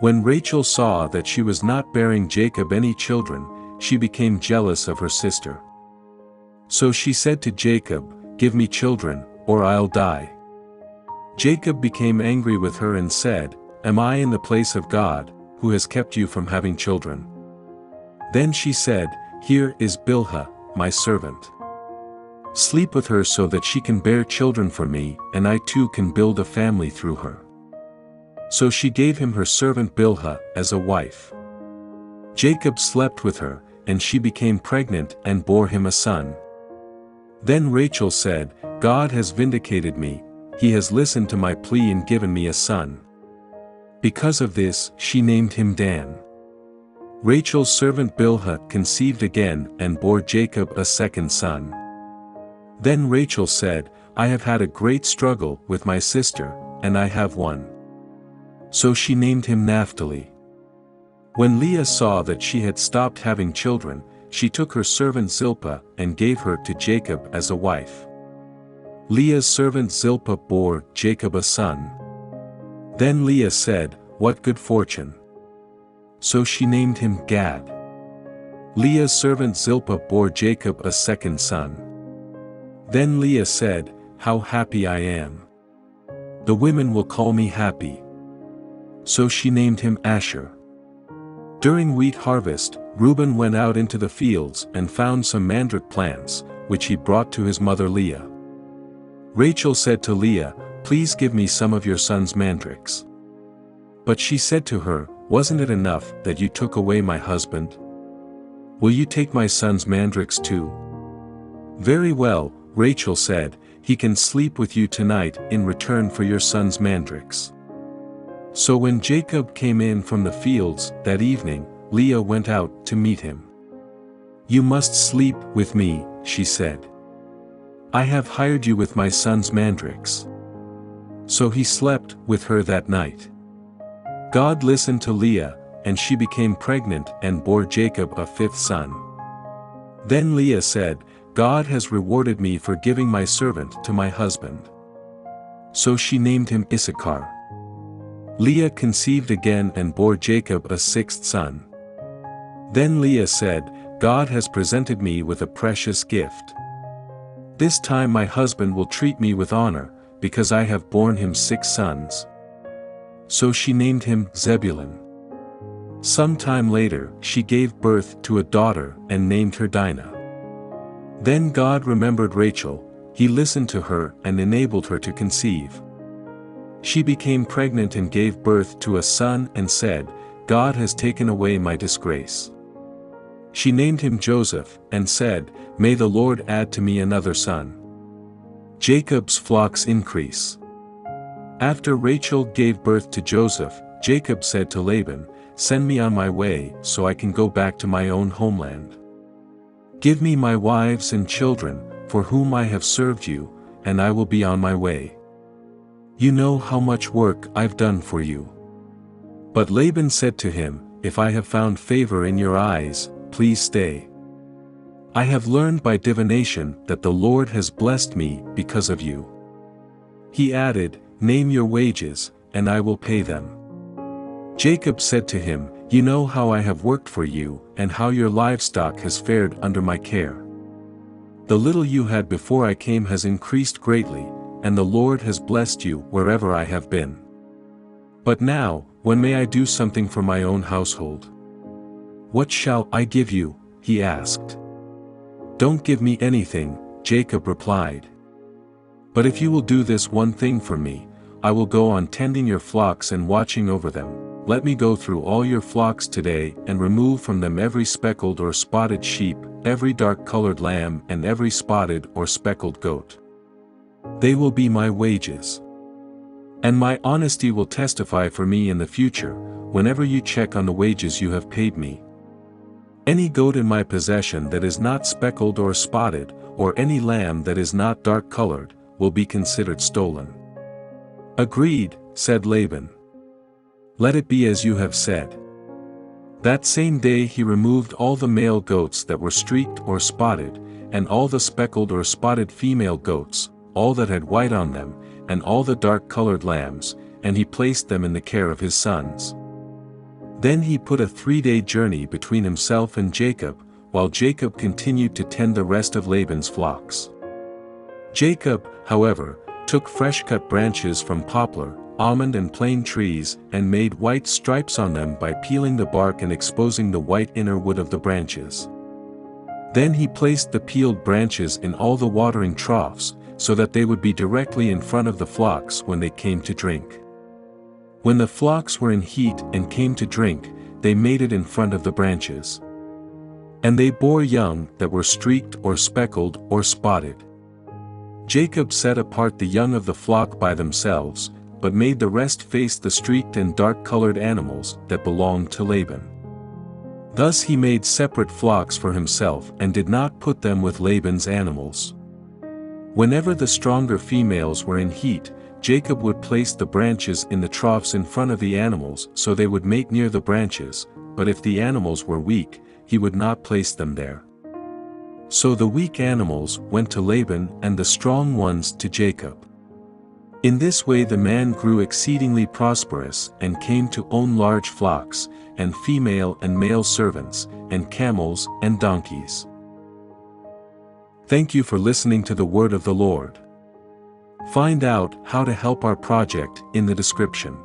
When Rachel saw that she was not bearing Jacob any children, she became jealous of her sister. So she said to Jacob, "Give me children, or I'll die." Jacob became angry with her and said, "Am I in the place of God, who has kept you from having children?" Then she said, "Here is Bilhah, my servant. Sleep with her so that she can bear children for me, and I too can build a family through her." So she gave him her servant Bilhah as a wife. Jacob slept with her, and she became pregnant and bore him a son. Then Rachel said, "God has vindicated me, he has listened to my plea and given me a son." Because of this, she named him Dan. Rachel's servant Bilhah conceived again and bore Jacob a second son. Then Rachel said, "I have had a great struggle with my sister, and I have won." So she named him Naphtali. When Leah saw that she had stopped having children, she took her servant Zilpah and gave her to Jacob as a wife. Leah's servant Zilpah bore Jacob a son. Then Leah said, "What good fortune!" So she named him Gad. Leah's servant Zilpah bore Jacob a second son. Then Leah said, "How happy I am! The women will call me happy." So she named him Asher. During wheat harvest, Reuben went out into the fields and found some mandrake plants, which he brought to his mother Leah. Rachel said to Leah, "Please give me some of your son's mandrakes." But she said to her, "Wasn't it enough that you took away my husband? Will you take my son's mandrakes too?" "Very well," Rachel said, "he can sleep with you tonight in return for your son's mandrakes." So when Jacob came in from the fields that evening, Leah went out to meet him. "You must sleep with me," she said. "I have hired you with my son's mandrakes." So he slept with her that night. God listened to Leah, and she became pregnant and bore Jacob a fifth son. Then Leah said, "God has rewarded me for giving my servant to my husband." So she named him Issachar. Leah conceived again and bore Jacob a sixth son. Then Leah said, "God has presented me with a precious gift. This time my husband will treat me with honor, because I have borne him 6 sons." So she named him Zebulun. Some time later, she gave birth to a daughter and named her Dinah. Then God remembered Rachel, he listened to her and enabled her to conceive. She became pregnant and gave birth to a son and said, "God has taken away my disgrace." She named him Joseph, and said, "May the Lord add to me another son." Jacob's flocks increase. After Rachel gave birth to Joseph, Jacob said to Laban, "Send me on my way so I can go back to my own homeland. Give me my wives and children, for whom I have served you, and I will be on my way. You know how much work I've done for you." But Laban said to him, "If I have found favor in your eyes, please stay. I have learned by divination that the Lord has blessed me because of you." He added, "Name your wages, and I will pay them." Jacob said to him, "You know how I have worked for you, and how your livestock has fared under my care. The little you had before I came has increased greatly, and the Lord has blessed you wherever I have been. But now, when may I do something for my own household?" "What shall I give you?" he asked. "Don't give me anything," Jacob replied. "But if you will do this one thing for me, I will go on tending your flocks and watching over them. Let me go through all your flocks today and remove from them every speckled or spotted sheep, every dark-colored lamb and every spotted or speckled goat. They will be my wages. And my honesty will testify for me in the future, whenever you check on the wages you have paid me. Any goat in my possession that is not speckled or spotted, or any lamb that is not dark-colored, will be considered stolen." "Agreed," said Laban. "Let it be as you have said." That same day he removed all the male goats that were streaked or spotted, and all the speckled or spotted female goats, all that had white on them, and all the dark-colored lambs, and he placed them in the care of his sons. Then he put a 3-day journey between himself and Jacob, while Jacob continued to tend the rest of Laban's flocks. Jacob, however, took fresh-cut branches from poplar, almond and plane trees and made white stripes on them by peeling the bark and exposing the white inner wood of the branches. Then he placed the peeled branches in all the watering troughs, so that they would be directly in front of the flocks when they came to drink. When the flocks were in heat and came to drink, they made it in front of the branches. And they bore young that were streaked or speckled or spotted. Jacob set apart the young of the flock by themselves, but made the rest face the streaked and dark-colored animals that belonged to Laban. Thus he made separate flocks for himself and did not put them with Laban's animals. Whenever the stronger females were in heat, Jacob would place the branches in the troughs in front of the animals so they would mate near the branches, but if the animals were weak, he would not place them there. So the weak animals went to Laban and the strong ones to Jacob. In this way the man grew exceedingly prosperous and came to own large flocks, and female and male servants, and camels and donkeys. Thank you for listening to the word of the Lord. Find out how to help our project in the description.